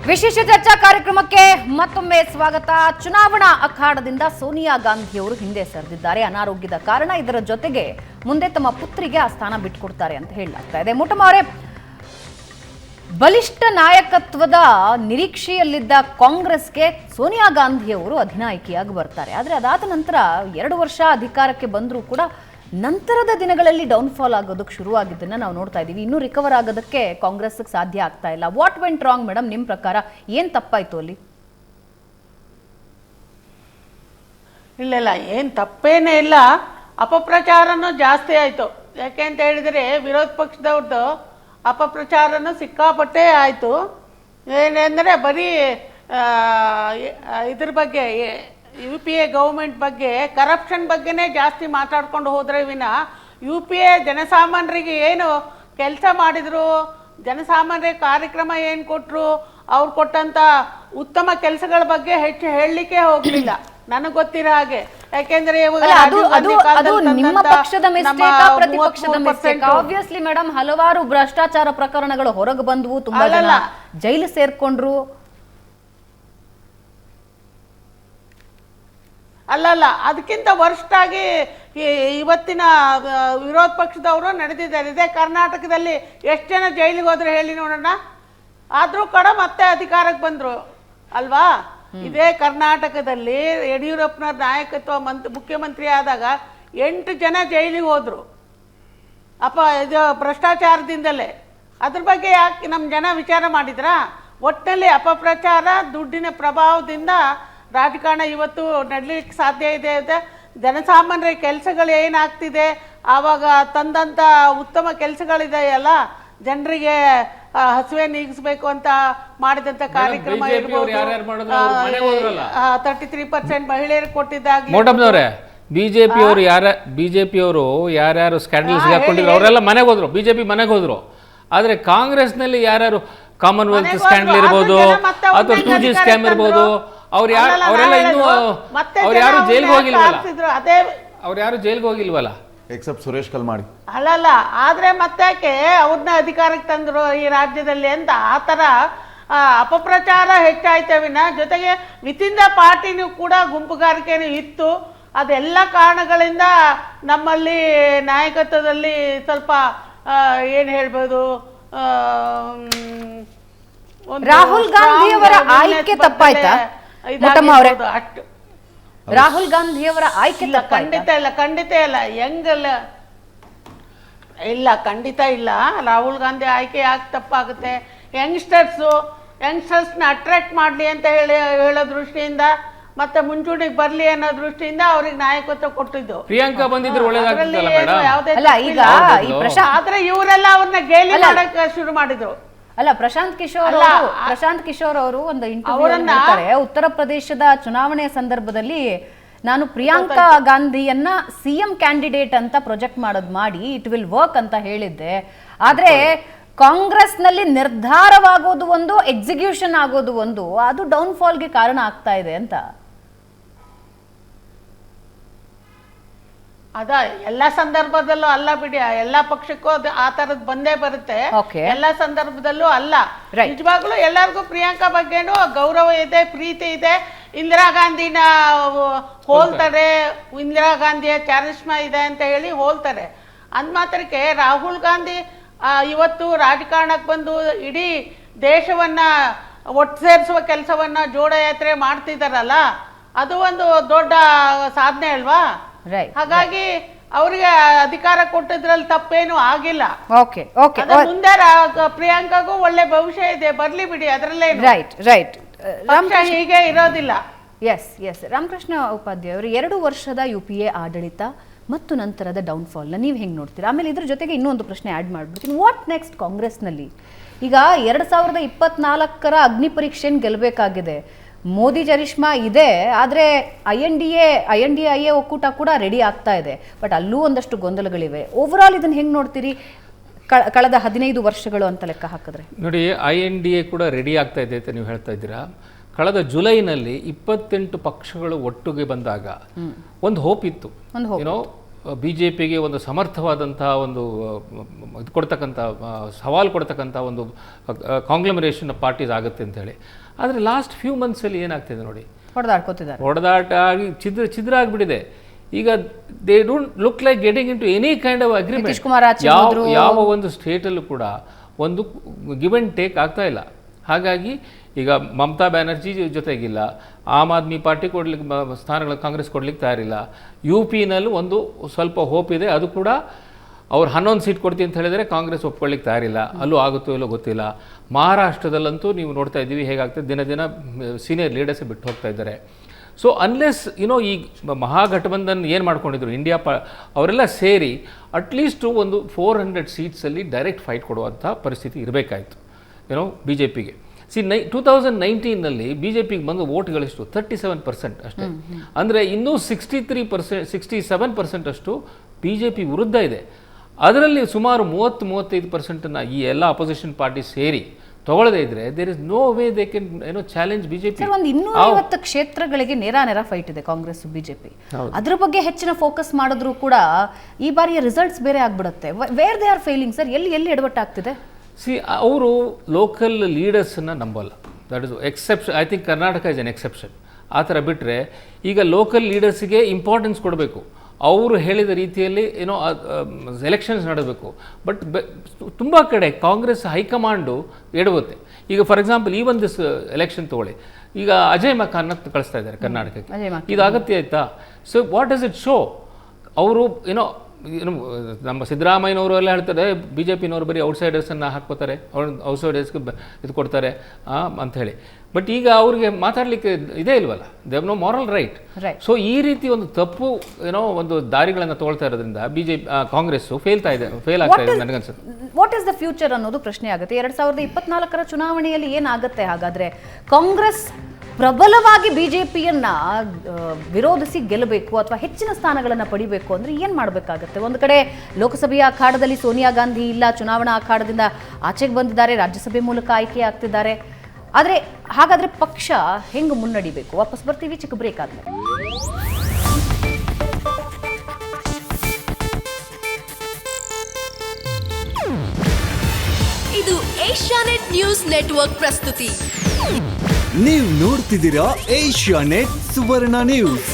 ವಿಶೇಷ ಚರ್ಚಾ ಕಾರ್ಯಕ್ರಮಕ್ಕೆ ಮತ್ತೊಮ್ಮೆ ಸ್ವಾಗತ. ಚುನಾವಣಾ ಅಖಾಡದಿಂದ ಸೋನಿಯಾ ಗಾಂಧಿಯವರು ಹಿಂದೆ ಸರಿದಿದ್ದಾರೆ. ಅನಾರೋಗ್ಯದ ಕಾರಣ. ಇದರ ಜೊತೆಗೆ ಮುಂದೆ ತಮ್ಮ ಪುತ್ರಿಗೆ ಆ ಸ್ಥಾನ ಬಿಟ್ಟುಕೊಡ್ತಾರೆ ಅಂತ ಹೇಳಲಾಗ್ತಾ ಇದೆ. ಮುಟಮ ಅವರೇ, ಬಲಿಷ್ಠ ನಾಯಕತ್ವದ ನಿರೀಕ್ಷೆಯಲ್ಲಿದ್ದ ಕಾಂಗ್ರೆಸ್ಗೆ ಸೋನಿಯಾ ಗಾಂಧಿಯವರು ಅಧಿನಾಯಕಿಯಾಗಿ ಬರ್ತಾರೆ. ಆದರೆ ಅದಾದ ನಂತರ 2 ವರ್ಷ ಅಧಿಕಾರಕ್ಕೆ ಬಂದರೂ ಕೂಡ ನಂತರದ ದಿನಗಳಲ್ಲಿ ಡೌನ್ಫಾಲ್ ಆಗೋದಕ್ಕೆ ಶುರುವಾಗಿದ್ದನ್ನು ನಾವು ನೋಡ್ತಾ ಇದ್ದೀವಿ. ಇನ್ನೂ ರಿಕವರ್ ಆಗೋದಕ್ಕೆ ಕಾಂಗ್ರೆಸ್ಗೆ ಸಾಧ್ಯ ಆಗ್ತಾ ಇಲ್ಲ. What went wrong madam? ನಿಮ್ಮ ಪ್ರಕಾರ ಏನು ತಪ್ಪಾಯಿತು ಅಲ್ಲಿ? ಇಲ್ಲ, ಏನು ತಪ್ಪೇನೇ ಇಲ್ಲ. ಅಪಪ್ರಚಾರನೂ ಜಾಸ್ತಿ ಆಯಿತು. ಯಾಕೆ ಅಂತ ಹೇಳಿದರೆ ವಿರೋಧ ಪಕ್ಷದವ್ರದ್ದು ಅಪಪ್ರಚಾರನೂ ಸಿಕ್ಕಾಪಟ್ಟೆ ಆಯಿತು. ಏನೆಂದರೆ ಬರೀ ಇದ್ರ ಬಗ್ಗೆ UPA ಗೌರ್ಮೆಂಟ್ ಬಗ್ಗೆ, ಕರಪ್ಷನ್ ಬಗ್ಗೆನೇ ಜಾಸ್ತಿ ಮಾತಾಡ್ಕೊಂಡು ಹೋದ್ರೆ ವಿನ UPA ಜನಸಾಮಾನ್ಯರಿಗೆ ಏನು ಕೆಲಸ ಮಾಡಿದ್ರು, ಜನಸಾಮಾನ್ಯರಿಗೆ ಕಾರ್ಯಕ್ರಮ ಏನು ಕೊಟ್ಟರು, ಅವ್ರು ಕೊಟ್ಟಂತ ಉತ್ತಮ ಕೆಲಸಗಳ ಬಗ್ಗೆ ಹೆಚ್ಚು ಹೇಳಲಿಕ್ಕೆ ಹೋಗಲಿಲ್ಲ ನನಗೆ ಗೊತ್ತಿರೋ ಹಾಗೆ. ಯಾಕೆಂದ್ರೆ ನಿಮ್ಮ ಪಕ್ಷದ ಮಿಸ್ಟೇಕ್, ಪ್ರತಿಪಕ್ಷದ ಮಿಸ್ಟೇಕ್? ಆಬ್ವಿಯಸ್ಲಿ ಮೇಡಮ್, ಹಲವಾರು ಭ್ರಷ್ಟಾಚಾರ ಪ್ರಕರಣಗಳು ಹೊರಗೆ ಬಂದವು, ತುಂಬಾ ಜನ ಜೈಲು ಸೇರ್ಕೊಂಡ್ರು. ಅಲ್ಲಲ್ಲ, ಅದಕ್ಕಿಂತ ವರ್ಸ್ಟಾಗಿ ಇವತ್ತಿನ ವಿರೋಧ ಪಕ್ಷದವರು ನಡೆದಿದ್ದಾರೆ. ಇದೇ ಕರ್ನಾಟಕದಲ್ಲಿ ಎಷ್ಟು ಜನ ಜೈಲಿಗೆ ಹೋದ್ರೆ ಹೇಳಿ ನೋಡೋಣ. ಆದರೂ ಕೂಡ ಮತ್ತೆ ಅಧಿಕಾರಕ್ಕೆ ಬಂದರು ಅಲ್ವಾ? ಇದೇ ಕರ್ನಾಟಕದಲ್ಲಿ ಯಡಿಯೂರಪ್ಪನವ್ರ ನಾಯಕತ್ವ ಮುಖ್ಯಮಂತ್ರಿ ಆದಾಗ 8 ಜನ ಜೈಲಿಗೆ ಹೋದ್ರು ಇದು ಭ್ರಷ್ಟಾಚಾರದಿಂದಲೇ. ಅದ್ರ ಬಗ್ಗೆ ಯಾಕೆ ನಮ್ಮ ಜನ ವಿಚಾರ ಮಾಡಿದ್ರಾ? ಒಟ್ಟಿನಲ್ಲಿ ಅಪಪ್ರಚಾರ, ದುಡ್ಡಿನ ಪ್ರಭಾವದಿಂದ ರಾಜಕಾರಣ ಇವತ್ತು ನಡಲಿಕ್ಕೆ ಸಾಧ್ಯ ಇದೆ. ಜನಸಾಮಾನ್ಯರ ಕೆಲಸಗಳು ಏನಾಗ್ತಿದೆ, ಆವಾಗ ತಂದಂಥ ಉತ್ತಮ ಕೆಲಸಗಳಿದೆಯಲ್ಲ, ಜನರಿಗೆ ಹಸುವೆ ನೀಗಿಸ್ಬೇಕು ಅಂತ ಮಾಡಿದಂಥ ಕಾರ್ಯಕ್ರಮ ಇರ್ಬೋದು. 33% ಮಹಿಳೆಯರಿಗೆ ಕೊಟ್ಟಿದ್ದಾಗಲಿ. ಬಿಜೆಪಿಯವರು ಯಾರ್ಯಾರು ಸ್ಕ್ಯಾಂಡಲ್ಸ್ ಹಾಕೊಂಡಿದ್ರು ಅವರೆಲ್ಲ ಮನೆಗೆ ಹೋದ್ರು, ಬಿಜೆಪಿ ಮನೆಗೆ ಹೋದ್ರು. ಆದ್ರೆ ಕಾಂಗ್ರೆಸ್ನಲ್ಲಿ ಯಾರ್ಯಾರು ಕಾಮನ್ವೆಲ್ತ್ ಸ್ಕ್ಯಾಂಡಲ್ ಇರ್ಬೋದು ಅಥವಾ 2G ಸ್ಕ್ಯಾಮ್ ಇರ್ಬೋದು, ಅವರೆಲ್ಲ ಇನ್ನೂ ಅವ್ರು ಯಾರು ಜೈಲ್ಗೆ ಹೋಗಿಲ್ವಲ್ಲ. ಅವ್ರು ಯಾರು ಜೈಲ್ಗೆ ಹೋಗಿಲ್ವಲ್ಲ ಎಕ್ಸೆಪ್ಟ್ ಸುರೇಶ್ ಕಲ್ಮಾಡಿ. ಅಲ್ಲಲ್ಲ, ಆದ್ರೆ ಮತ್ತೆ ಅವ್ರನ್ನ ಅಧಿಕಾರಕ್ಕೆ ತಂದ್ರು ಈ ರಾಜ್ಯದಲ್ಲಿ ಅಂತ ಆ ಥರ ಅಪಪ್ರಚಾರ ಹೆಚ್ಚಾಯ್ತ ವಿನ ಜೊತೆಗೆ ವಿತಿನ್ ದ ಪಾರ್ಟಿನೂ ಕೂಡ ಗುಂಪುಗಾರಿಕೆನೂ ಇತ್ತು. ಅದೆಲ್ಲ ಕಾರಣಗಳಿಂದ ನಮ್ಮಲ್ಲಿ ನಾಯಕತ್ವದಲ್ಲಿ ಸ್ವಲ್ಪ ಏನು ಹೇಳ್ಬೋದು, ರಾಹುಲ್ ಗಾಂಧಿಯವರ ಆಯ್ಕೆ ತಪ್ಪಾಯ್ತಾ? ರಾಹುಲ್ ಗಾಂಧಿಯವರ ಆಯ್ಕೆ ಖಂಡಿತ ಇಲ್ಲ. ಹೆಂಗಲ್ಲ, ಇಲ್ಲ, ಖಂಡಿತ ಇಲ್ಲ. ರಾಹುಲ್ ಗಾಂಧಿ ಆಯ್ಕೆ ಯಾಕೆ ತಪ್ಪಾಗುತ್ತೆ? ಯಂಗ್ಸ್ಟರ್ಸ್ನ ಅಟ್ರಾಕ್ಟ್ ಮಾಡಲಿ ಅಂತ ಹೇಳೋ ದೃಷ್ಟಿಯಿಂದ ಮತ್ತೆ ಮುಂಚೂಣಿಗೆ ಬರ್ಲಿ ಅನ್ನೋ ದೃಷ್ಟಿಯಿಂದ ಅವ್ರಿಗೆ ನಾಯಕತ್ವ ಕೊಟ್ಟಿದ್ದು. ಪ್ರಿಯಾಂಕಾ ಬಂದಿದ್ರು ಆದ್ರೆ ಇವರೆಲ್ಲ ಅವ್ರನ್ನ ಗೇಲಿ ಮಾಡಕ್ಕೆ ಶುರು ಮಾಡಿದ್ರು. ಅಲ್ಲ, ಪ್ರಶಾಂತ್ ಕಿಶೋರ್ ಅವರು ಒಂದು ಇಂಟರ್ವ್ಯೂ ಹೇಳ್ತಾರೆ, ಉತ್ತರ ಪ್ರದೇಶದ ಚುನಾವಣೆ ಸಂದರ್ಭದಲ್ಲಿ ನಾನು ಪ್ರಿಯಾಂಕಾ ಗಾಂಧಿಯನ್ನ CM ಕ್ಯಾಂಡಿಡೇಟ್ ಅಂತ ಪ್ರೊಜೆಕ್ಟ್ ಮಾಡಿ ಇಟ್ ವಿಲ್ ವರ್ಕ್ ಅಂತ ಹೇಳಿದ್ದೆ. ಆದ್ರೆ ಕಾಂಗ್ರೆಸ್ನಲ್ಲಿ ನಿರ್ಧಾರವಾಗೋದು ಒಂದು, ಎಕ್ಸಿಕ್ಯೂಷನ್ ಆಗೋದು ಒಂದು, ಅದು ಡೌನ್ಫಾಲ್ಗೆ ಕಾರಣ ಆಗ್ತಾ ಇದೆ ಅಂತ. ಅದ ಎಲ್ಲ ಸಂದರ್ಭದಲ್ಲೂ ಅಲ್ಲ ಬಿಡಿ, ಎಲ್ಲ ಪಕ್ಷಕ್ಕೂ ಆ ತರದ್ ಬಂದೇ ಬರುತ್ತೆ. ಎಲ್ಲ ಸಂದರ್ಭದಲ್ಲೂ ಅಲ್ಲ. ನಿಜವಾಗ್ಲೂ ಎಲ್ಲರಿಗೂ ಪ್ರಿಯಾಂಕಾ ಬಗ್ಗೆನೂ ಗೌರವ ಇದೆ, ಪ್ರೀತಿ ಇದೆ. ಇಂದಿರಾ ಗಾಂಧಿನ ಹೋಲ್ತಾರೆ, ಇಂದಿರಾ ಗಾಂಧಿಯ ಚಾರಿಸ್ಮಾ ಇದೆ ಅಂತ ಹೇಳಿ ಹೋಲ್ತಾರೆ. ಅಂದ್ ಮಾತ್ರಕ್ಕೆ ರಾಹುಲ್ ಗಾಂಧಿ ಇವತ್ತು ರಾಜಕಾರಣಕ್ಕೆ ಬಂದು ಇಡೀ ದೇಶವನ್ನ ಒಟ್ಟು ಸೇರಿಸುವ ಕೆಲಸವನ್ನ ಜೋಡಯಾತ್ರೆ ಮಾಡ್ತಿದಾರಲ್ಲ, ಅದು ಒಂದು ದೊಡ್ಡ ಸಾಧನೆ ಅಲ್ವಾ? ಹಾಗಾಗಿ ಅವರಿಗೆ ಅಧಿಕಾರ ಕೊಟ್ಟಿದ್ರಲ್ಲಿ ತಪ್ಪೇನು ಆಗಿಲ್ಲ. ಮುಂದೆ ಪ್ರಿಯಾಂಕಾಗೂ ಒಳ್ಳೆ ಭವಿಷ್ಯ ಇದೆ, ಬರ್ಲಿ ಬಿಡಿ, ಅದರಲ್ಲೇ ಹೀಗೆ ಇರೋದಿಲ್ಲ. ಎಸ್ ರಾಮಕೃಷ್ಣ ಉಪಾಧ್ಯಾಯ ಅವರು 2 ವರ್ಷದ UPA ಆಡಳಿತ ಮತ್ತು ನಂತರದ ಡೌನ್ಫಾಲ್ನ ನೀವು ಹೆಂಗೆ ನೋಡ್ತೀರಾ? ಆಮೇಲೆ ಇದ್ರ ಜೊತೆಗೆ ಇನ್ನೊಂದು ಪ್ರಶ್ನೆ ಆ್ಯಡ್ ಮಾಡಿಬಿಡ್ತೀನಿ. ವಾಟ್ ನೆಕ್ಸ್ಟ್ ಕಾಂಗ್ರೆಸ್ನಲ್ಲಿ? ಈಗ 2024ರ ಅಗ್ನಿ ಪರೀಕ್ಷೆಯನ್ನು ಗೆಲ್ಲಬೇಕಾಗಿದೆ. ಮೋದಿ ಚರಿಷ್ಮಾ ಇದೆ, ಆದರೆ INDA ಒಕ್ಕೂಟ ಕೂಡ ರೆಡಿ ಆಗ್ತಾ ಇದೆ. ಬಟ್ ಅಲ್ಲೂ ಒಂದಷ್ಟು ಗೊಂದಲಗಳಿವೆ. ಓವರಾಲ್ ಇದನ್ನು ಹೆಂಗೆ ನೋಡ್ತೀರಿ ಕಳೆದ 15 ವರ್ಷಗಳು ಅಂತ ಲೆಕ್ಕ ಹಾಕಿದ್ರೆ? ನೋಡಿ, INDA ಕೂಡ ರೆಡಿ ಆಗ್ತಾ ಇದೆ ಅಂತ ನೀವು ಹೇಳ್ತಾ ಇದ್ದೀರಾ. ಕಳೆದ ಜುಲೈನಲ್ಲಿ 28 ಪಕ್ಷಗಳು ಒಟ್ಟಿಗೆ ಬಂದಾಗ ಒಂದು ಹೋಪ್ ಇತ್ತು. ಏನೋ ಬಿ ಜೆ ಪಿಗೆ ಒಂದು ಸಮರ್ಥವಾದಂಥ ಒಂದು ಇದು ಕೊಡ್ತಕ್ಕಂಥ ಸವಾಲು ಕೊಡ್ತಕ್ಕಂಥ ಒಂದು ಕಾಂಗ್ಲಮರೇಷನ್ ಆಫ್ ಪಾರ್ಟೀಸ್ ಆಗುತ್ತೆ ಅಂತೇಳಿ. ಆದರೆ ಲಾಸ್ಟ್ ಫ್ಯೂ ಮಂತ್ಸಲ್ಲಿ ಏನಾಗ್ತಿದೆ ನೋಡಿ, ಹೊಡೆದಾಟ ಆಗಿ ಛಿದ್ರ ಆಗಿಬಿಟ್ಟಿದೆ. ಈಗ they don't look like getting into any kind of agreement. ಯಾವ ಒಂದು ಸ್ಟೇಟಲ್ಲೂ ಕೂಡ ಒಂದು ಗಿವ್ ಆ್ಯಂಡ್ ಟೇಕ್ ಆಗ್ತಾ ಇಲ್ಲ. ಹಾಗಾಗಿ ಈಗ ಮಮತಾ ಬ್ಯಾನರ್ಜಿ ಜೊತೆಗಿಲ್ಲ, ಆಮ್ ಆದ್ಮಿ ಪಾರ್ಟಿ ಕೊಡ್ಲಿಕ್ಕೆ ಸ್ಥಾನಗಳು ಕಾಂಗ್ರೆಸ್ ಕೊಡ್ಲಿಕ್ಕೆ ತಯಾರಿಲ್ಲ. ಯು ಪಿನಲ್ಲಿ ಒಂದು ಸ್ವಲ್ಪ ಹೋಪ್ ಇದೆ, ಅದು ಕೂಡ ಅವ್ರು 11 ಸೀಟ್ ಕೊಡ್ತೀವಿ ಅಂತ ಹೇಳಿದರೆ ಕಾಂಗ್ರೆಸ್ ಒಪ್ಕೊಳ್ಳಿಕ್ಕೆ ತಯಾರಿಲ್ಲ, ಅಲ್ಲೂ ಆಗುತ್ತೋ ಇಲ್ಲೋ ಗೊತ್ತಿಲ್ಲ. ಮಹಾರಾಷ್ಟ್ರದಲ್ಲಂತೂ ನೀವು ನೋಡ್ತಾ ಇದ್ದೀವಿ ಹೇಗಾಗ್ತದೆ, ದಿನ ದಿನ ಸೀನಿಯರ್ ಲೀಡರ್ಸೇ ಬಿಟ್ಟು ಹೋಗ್ತಾ ಇದ್ದಾರೆ. ಸೊ ಅನ್ಲೆಸ್ ಈ ಮಹಾಗಠಬಂಧನ್ ಏನು ಮಾಡ್ಕೊಂಡಿದ್ರು ಇಂಡಿಯಾ ಅವರೆಲ್ಲ ಸೇರಿ ಅಟ್ಲೀಸ್ಟು ಒಂದು 400 ಸೀಟ್ಸಲ್ಲಿ ಡೈರೆಕ್ಟ್ ಫೈಟ್ ಕೊಡುವಂಥ ಪರಿಸ್ಥಿತಿ ಇರಬೇಕಾಯಿತು ಬಿ ಜೆ ಪಿಗೆ. 2019ನಲ್ಲಿ ಬಿ ಜೆ ಪಿಗೆ ಬಂದು ವೋಟ್ಗಳಿಷ್ಟು 37% ಅಷ್ಟೇ. ಅಂದರೆ ಇನ್ನೂ 67% ಅಷ್ಟು ಬಿ ಜೆ ಪಿ ವಿರುದ್ಧ ಇದೆ. ಅದರಲ್ಲಿ ಸುಮಾರು 30-35% ಈ ಎಲ್ಲ ಅಪೋಸಿಷನ್ ಪಾರ್ಟಿ ಸೇರಿ ತಗೊಳ್ಳದೇ ಇದ್ರೆ there is no way they can challenge BJP. ಒಂದು 250 ಕ್ಷೇತ್ರಗಳಿಗೆ ನೇರ ಫೈಟ್ ಇದೆ ಕಾಂಗ್ರೆಸ್ ಬಿಜೆಪಿ. ಅದ್ರ ಬಗ್ಗೆ ಹೆಚ್ಚಿನ ಫೋಕಸ್ ಮಾಡಿದ್ರು ಕೂಡ ಈ ಬಾರಿಯ ರಿಸಲ್ಟ್ಸ್ ಬೇರೆ ಆಗ್ಬಿಡುತ್ತೆ. Where they are failing sir, ಎಲ್ಲಿ ಎಡವಟ್ಟಾಗ್ತಿದೆ? ಅವರು ಲೋಕಲ್ ಲೀಡರ್ಸನ್ನು ನಂಬಲ್ಲ. That is exception. I think Karnataka is N exception. ಆ ಥರ ಬಿಟ್ಟರೆ ಈಗ ಲೋಕಲ್ ಲೀಡರ್ಸಿಗೆ ಇಂಪಾರ್ಟೆನ್ಸ್ ಕೊಡಬೇಕು. ಅವರು ಹೇಳಿದ ರೀತಿಯಲ್ಲಿ ಎಲೆಕ್ಷನ್ಸ್ ನಡೆಸಬೇಕು. ಬಟ್ ತುಂಬ ಕಡೆ ಕಾಂಗ್ರೆಸ್ ಹೈಕಮಾಂಡು ಎಡವುತ್ತೆ. ಈಗ ಫಾರ್ ಎಕ್ಸಾಂಪಲ್ ಈ ಒಂದು ಎಲೆಕ್ಷನ್ ತೊಗೊಳ್ಳಿ, ಈಗ ಅಜಯ್ ಮಕಾನ್ನ ಕಳಿಸ್ತಾ ಇದ್ದಾರೆ ಕರ್ನಾಟಕಕ್ಕೆ. ಇದು ಅಗತ್ಯ ಆಯ್ತಾ? So what does it show? ಅವರು ನಮ್ಮ ಸಿದ್ದರಾಮಯ್ಯನವರು ಎಲ್ಲ ಹೇಳ್ತಾರೆ ಬಿ ಜೆ ಪಿನವರು ಬರೀ ಔಟ್ಸೈಡರ್ಸನ್ನು ಹಾಕ್ಕೋತಾರೆ, ಔಟ್ಸೈಡರ್ಸ್ಗೆ ಇದು ಕೊಡ್ತಾರೆ ಅಂತ ಹೇಳಿ. ಬಟ್ ಈಗ ಅವ್ರಿಗೆ ಮಾತಾಡಲಿಕ್ಕೆ ಇದೇ ಇಲ್ವಲ್ಲ, they have no moral right. So ಈ ರೀತಿ ಒಂದು ತಪ್ಪು ಒಂದು ದಾರಿಗಳನ್ನು ತಗೊಳ್ತಾ ಇರೋದ್ರಿಂದ ಕಾಂಗ್ರೆಸ್ ಫೇಲ್ ಆಗ್ತಾ ಇದೆ ನನಗನ್ಸುತ್ತೆ. ವಾಟ್ ಇಸ್ ದ ಫ್ಯೂಚರ್ ಅನ್ನೋದು ಪ್ರಶ್ನೆ ಆಗುತ್ತೆ. 2024ರ ಚುನಾವಣೆಯಲ್ಲಿ ಏನಾಗುತ್ತೆ ಹಾಗಾದ್ರೆ? ಕಾಂಗ್ರೆಸ್ ಪ್ರಬಲವಾಗಿ ಬಿಜೆಪಿಯನ್ನ ವಿರೋಧಿಸಿ ಗೆಲ್ಲಬೇಕು ಅಥವಾ ಹೆಚ್ಚಿನ ಸ್ಥಾನಗಳನ್ನು ಪಡಿಬೇಕು ಅಂದ್ರೆ ಏನ್ ಮಾಡಬೇಕಾಗತ್ತೆ? ಒಂದು ಕಡೆ ಲೋಕಸಭೆಯ ಅಖಾಡದಲ್ಲಿ ಸೋನಿಯಾ ಗಾಂಧಿ ಇಲ್ಲ, ಚುನಾವಣಾ ಅಖಾಡದಿಂದ ಆಚೆಗೆ ಬಂದಿದ್ದಾರೆ, ರಾಜ್ಯಸಭೆ ಮೂಲಕ ಆಯ್ಕೆ ಆಗ್ತಿದ್ದಾರೆ. ಆದರೆ ಹಾಗಾದ್ರೆ ಪಕ್ಷ ಹೆಂಗ್ ಮುನ್ನಡಿಬೇಕು? ವಾಪಸ್ ಬರ್ತೀವಿ ಚಿಕ್ಕ ಬ್ರೇಕ್ ಆದ್ಮೇಲೆ. ಇದು ಏಷ್ಯಾನೆಟ್ ನ್ಯೂಸ್ ನೆಟ್ವರ್ಕ್ ಪ್ರಸ್ತುತಿ. ನೀವು ನೋಡ್ತಿದ್ದೀರಾ ಏಷ್ಯಾನೆಟ್ ಸುವರ್ಣ ನ್ಯೂಸ್.